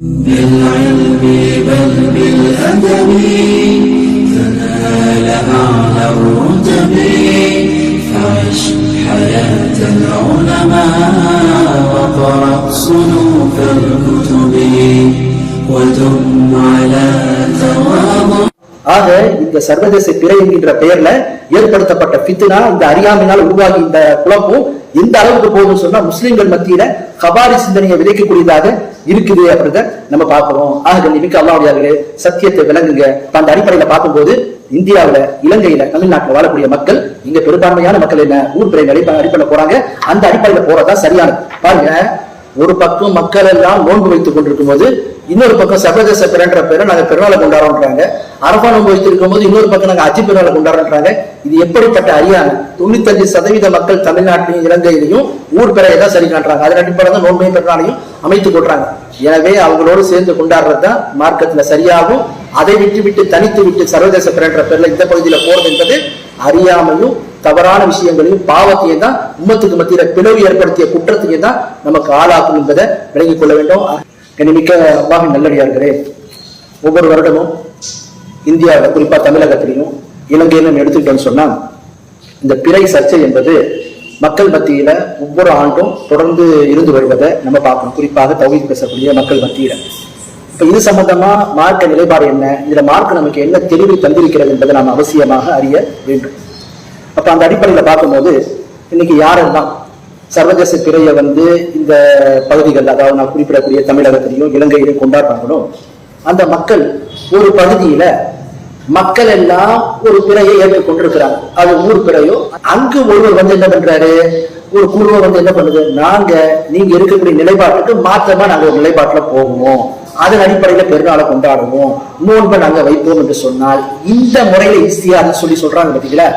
بالعلم بل بالأدب تنال أعلى الرتب فعش حياة العلماء وقرأ صنوف الكتب ودم على تواضع. ஆக இந்த சர்வதேச பிறை என்கின்ற பெயர்ல ஏற்படுத்தப்பட்ட ஃபித்னா, இந்த அறியாமையினால் உருவாகி இந்த குழப்பம் எந்த அளவுக்கு போகுதுன்னு சொன்னா முஸ்லிம்கள் மத்தியில கபாரி சிந்தனையை விதைக்கக்கூடியதாக இருக்குது அப்படின்றத நம்ம பார்க்கிறோம். ஆக மிக்க அல்லாஹ்வுடைய சத்தியத்தை விளங்குங்க. அந்த அடிப்படையில பார்க்கும்போது இந்தியாவில, இலங்கையில, தமிழ்நாட்டில் வாழக்கூடிய மக்கள் இங்க பெரும்பான்மையான மக்கள் என்ன ஊர் பிறை அடிப்படையில போறாங்க. அந்த அடிப்படையில போறதா சரியானது. பாருங்க, ஒரு பக்கம் மக்கள் எல்லாம் நோன்பு வைத்துக் கொண்டிருக்கும் போது இன்னொரு பக்கம் சர்வதேச பிறன்ற பேரை நாங்க பெருநாளை கொண்டாடுறோம்ன்றாங்க. அரபா நோன்பு வைத்திருக்கும் போது இன்னொரு பக்கம் நாங்க அஜி பெருநாளை கொண்டாடுறாங்க. இது எப்படிப்பட்ட அறியாமை? 95% மக்கள் தமிழ்நாட்டிலையும் இலங்கையிலையும் ஊர் பிறையை தான் சரி காட்டுறாங்க. அதன் அடிப்படையில் தான் நோன்பையும் பெருநாளையும் அமைத்துக் கொள்றாங்க. எனவே அவங்களோடு சேர்ந்து கொண்டாடுறதுதான் மார்க்கத்துல சரியாகும். அதை விட்டு தனித்து விட்டு சர்வதேச பிறன்ற பேர்ல இந்த பகுதியில போறது என்பது அறியாமையும் தவறான விஷயங்களையும் பாவத்தையும் தான், உம்மத்துக்கு மத்தியில பிளவு ஏற்படுத்திய குற்றத்தையும் தான் நமக்கு ஆளாக்கும் என்பதை விளங்கிக் கொள்ள வேண்டும். கனிமிக்க அல்லாஹ்வின் நல்லடியார்களே, ஒவ்வொரு வருடமும் இந்தியாவில், குறிப்பா தமிழகத்திலையும் இலங்கையிலும் எடுத்துக்கிட்டோம்னு சொன்னா இந்த பிறை சர்ச்சை என்பது மக்கள் மத்தியில ஒவ்வொரு ஆண்டும் தொடர்ந்து இருந்து வருவதை நம்ம பார்க்கணும். குறிப்பாக தௌஹீத் பேசக்கூடிய மக்கள் மத்தியில இப்ப இது சம்பந்தமா மார்க்க நிலைப்பாடு என்ன, இதுல மார்க்க நமக்கு என்ன தெளிவு தந்திருக்கிறது என்பதை நாம் அவசியமாக அறிய வேண்டும். அப்ப அந்த அடிப்படையில பார்க்கும்போது இன்னைக்கு யாரெல்லாம் சர்வதேச பிறையை இந்த பகுதிகள், அதாவது நான் குறிப்பிடக்கூடிய தமிழகத்திலையும் இலங்கையிலையும் கொண்டாடுறாங்களோ அந்த மக்கள் ஒரு பகுதியில மக்கள் எல்லாம் ஒரு பிறையை ஏற்றுக்கொண்டிருக்கிறாங்க. அது ஊர் பிறையோ, அங்கு ஒருவர் என்ன பண்றாரு, ஒரு குழுவை என்ன பண்ணுது, நீங்க இருக்கக்கூடிய நிலைப்பாட்டுக்கு மாற்றமா நாங்க ஒரு நிலைப்பாட்டுல போகுவோம், அதன் அடிப்படையில பெருநாளை கொண்டாடுவோம், நோன்பை நாங்க வைப்போம் என்று சொன்னால் இந்த முறையில ஈஸியான்னு சொல்றாங்க. பாத்தீங்களா,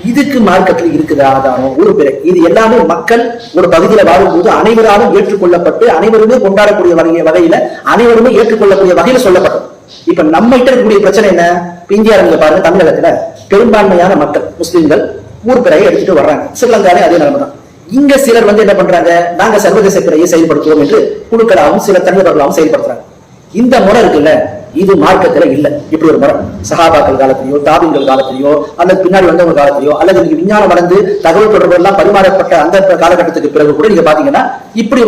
இதுக்கு மார்க்கத்தில் இருக்குது ஆதாரம். ஊர் பிறை இது எல்லாமே மக்கள் ஒரு பகுதியில வாழும்போது அனைவராலும் ஏற்றுக்கொள்ளப்பட்டு அனைவருமே கொண்டாடக்கூடிய வகையில அனைவருமே ஏற்றுக்கொள்ளக்கூடிய வகையில சொல்லப்பட்டது. இப்ப நம்ம கிட்ட இருக்கக்கூடிய பிரச்சனை என்ன? இந்தியாவில் நீங்க பாருங்க, தமிழகத்துல பெரும்பான்மையான மக்கள் முஸ்லிம்கள் ஊர் பிறையை எடுத்துட்டு வர்றாங்க. ஸ்ரீலங்காலே அதே நிலைமை தான். இங்க சிலர் என்ன பண்றாங்க, நாங்க சர்வதேச பிறையை செயல்படுத்துவோம் என்று குழுக்களாகவும் சில தனிநபர்களாகவும் செயல்படுத்துறாங்க. இந்த முறை இருக்குல்ல, இது மார்க்கத்துல இல்ல. இப்படி ஒரு முறை சஹாபாக்கள் காலத்திலேயோ, தாபிங்கள் காலத்திலேயோ, அல்லது பின்னாடி வந்தவங்க காலத்திலேயோ, அல்லது விஞ்ஞானம் வளர்ந்து தகவல் தொடர்பு எல்லாம் பரிமாறப்பட்ட அந்த காலகட்டத்துக்கு பிறகு கூட நீங்க பாத்தீங்கன்னா இப்படி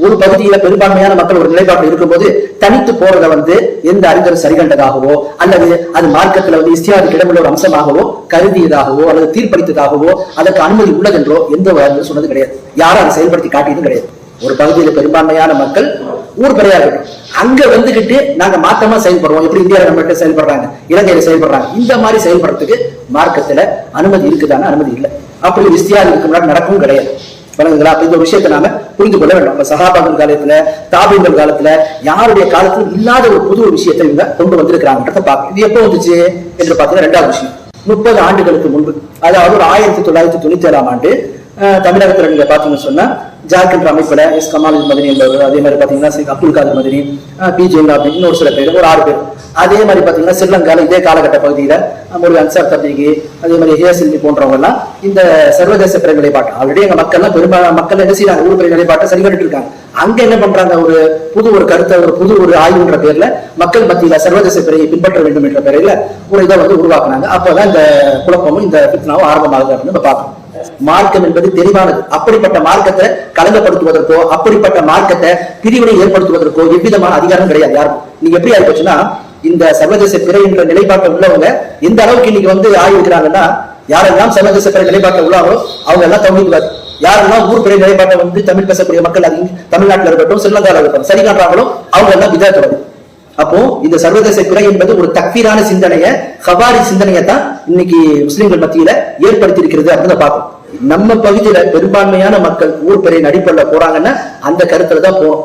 ஒரு பகுதியில பெரும்பான்மையான மக்கள் ஒரு நிலைப்பாட்டில் இருக்கும்போது தனித்து போறதை எந்த அறிஞர் சரி கண்டதாகவோ அல்லது அது மார்க்கத்துல இஸ்தியாதுக்கு இடமுள்ள ஒரு அம்சமாகவோ கருதியதாகவோ அல்லது தீர்ப்பளித்ததாகவோ அதற்கு அனுமதி உள்ளதென்றோ எந்த சொன்னது கிடையாது. யாரும் அதை செயல்படுத்தி காட்டியதும் கிடையாது. ஒரு பகுதியில பெரும்பான்மையான மக்கள் ஊர் பிறையா இருக்கட்டும், அங்க வந்துகிட்டு நாங்க மாற்றமா செயல்படுவோம், எப்படி இந்தியாவில் நம்ம செயல்படுறாங்க, இலங்கையில செயல்படுறாங்க, இந்த மாதிரி செயல்படுறதுக்கு மார்க்கத்துல அனுமதி இருக்குதான? அனுமதி இல்லை. அப்படி ஒரு இஸ்தியார் இருக்கு முன்னாடி நடக்கவும் கிடையாது. வணங்குங்களா? அப்ப இந்த விஷயத்தை நாம புரிந்து கொள்ள வேண்டும். சஹாபாக்கள் காலத்துல, தாபீங்கள் காலத்துல, யாருடைய காலத்திலும் இல்லாத ஒரு புது விஷயத்தை இவங்க கொண்டு வந்திருக்கிறாங்கன்றத பார்க்கணும். இது எப்போ வந்துச்சு என்று பார்த்தீங்கன்னா, 2வது விஷயம் 30 ஆண்டுகளுக்கு முன்பு, அதாவது ஒரு 1997ஆம் ஆண்டு தமிழகத்துல நீங்க பாத்தீங்கன்னு சொன்னா ஜார்க்கண்ட் அமைப்புல எஸ் கமால் மதனி என்பவர், அதே மாதிரி பாத்தீங்கன்னா அப்துல் காதர் மதனி, பி ஜெயலலிதா, இன்னொரு சில பேர், ஒரு 6 பேர். அதே மாதிரி பாத்தீங்கன்னா ஸ்ரீலங்கால இதே காலகட்ட பகுதியில ஒரு அன்சார் தப்லீகி, அதே மாதிரி ஹியாசில்மி போன்றவங்க எல்லாம் இந்த சர்வதேச பிறை நிலைப்பாட்டு ஆல்ரெடி எங்க மக்கள்லாம் பெரும்பாலான மக்கள் என்ன செய்யறாங்க, ஊர் பிறை நிலைப்பாட்டை சரி கட்டிட்டு இருக்காங்க. அங்க என்ன பண்றாங்க, ஒரு கருத்தை, ஒரு ஆய்வுன்ற பேர்ல மக்கள் மத்தியில சர்வதேச பிறையை பின்பற்ற வேண்டும் என்ற பெயரில் ஒரு இதை உருவாக்குனாங்க. அப்பதான் இந்த குழப்பமும் இந்த பித்னாவும் ஆரம்பமாகுது அப்படின்னு நம்ம பார்க்கணும். மார்க்கம் என்பது தெளிவானது. அப்படிப்பட்ட மார்க்கத்தை கலங்கப்படுத்துவதற்கோ, அப்படிப்பட்ட மார்க்கத்தை பிரிவினை ஏற்படுத்துவதற்கோ எவ்விதமான அதிகாரம் கிடையாது யாருக்கும். நீங்க எப்படி ஆயிடுச்சுன்னா, இந்த சர்வதேச பிறை என்ற நிலைப்பாட்டை உள்ளவங்க எந்த அளவுக்கு இன்னைக்கு ஆய்வுக்கிறாங்கன்னா, யாரெல்லாம் சர்வதேச பிறை நிலைப்பாட்டை உள்ளாரோ அவங்க எல்லாம் தௌஹீத்வாதி. யாரெல்லாம் ஊர் பிறை நிலைப்பாட்டை தமிழ் பேசக்கூடிய மக்கள், அது தமிழ்நாட்டில் இருக்கட்டும் ஸ்ரீலங்காவில் இருக்கட்டும் சரி காட்டுறாங்களோ அவங்க எல்லாம் விதத்துவாதி. அப்போ இந்த சர்வதேச பிறை என்பது ஒரு தக்ஃபீரான சிந்தனையை, ஹவாரி சிந்தனையை தான் இன்னைக்கு முஸ்லிம்கள் மத்தியில ஏற்படுத்தி இருக்கிறது அப்படின்னு பார்க்கணும். நம்ம பகுதியில பெரும்பான்மையான மக்கள் ஊர் பிறையின் அடிப்படையில் போறாங்கன்னா அந்த கருத்துல தான் போறோம்.